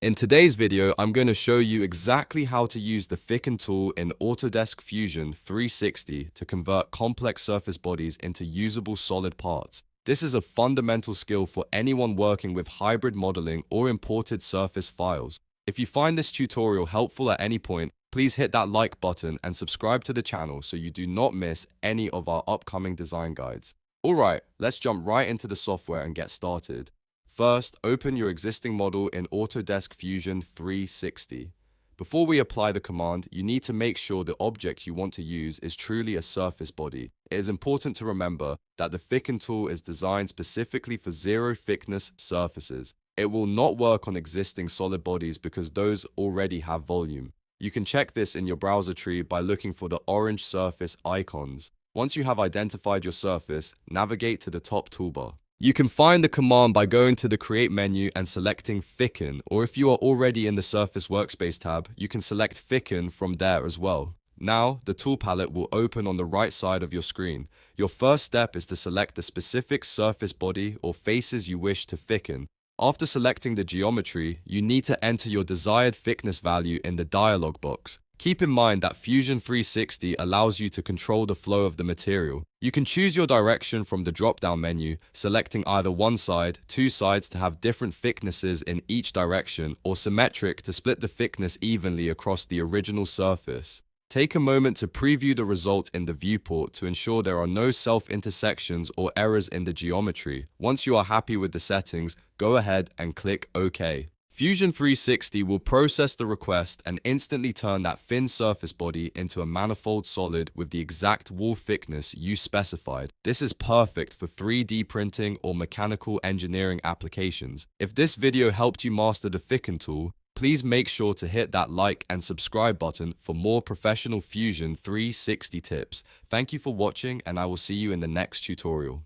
In today's video, I'm going to show you exactly how to use the Thicken tool in Autodesk Fusion 360 to convert complex surface bodies into usable solid parts. This is a fundamental skill for anyone working with hybrid modeling or imported surface files. If you find this tutorial helpful at any point, please hit that like button and subscribe to the channel so you do not miss any of our upcoming design guides. Alright, let's jump right into the software and get started. First, open your existing model in Autodesk Fusion 360. Before we apply the command, you need to make sure the object you want to use is truly a surface body. It is important to remember that the Thicken tool is designed specifically for zero thickness surfaces. It will not work on existing solid bodies because those already have volume. You can check this in your browser tree by looking for the orange surface icons. Once you have identified your surface, navigate to the top toolbar. You can find the command by going to the Create menu and selecting Thicken, or if you are already in the Surface Workspace tab, you can select Thicken from there as well. Now, the tool palette will open on the right side of your screen. Your first step is to select the specific surface body or faces you wish to thicken. After selecting the geometry, you need to enter your desired thickness value in the dialog box. Keep in mind that Fusion 360 allows you to control the flow of the material. You can choose your direction from the drop-down menu, selecting either one side, two sides to have different thicknesses in each direction, or symmetric to split the thickness evenly across the original surface. Take a moment to preview the result in the viewport to ensure there are no self-intersections or errors in the geometry. Once you are happy with the settings, go ahead and click OK. Fusion 360 will process the request and instantly turn that thin surface body into a manifold solid with the exact wall thickness you specified. This is perfect for 3D printing or mechanical engineering applications. If this video helped you master the Thicken tool, please make sure to hit that like and subscribe button for more professional Fusion 360 tips. Thank you for watching, and I will see you in the next tutorial.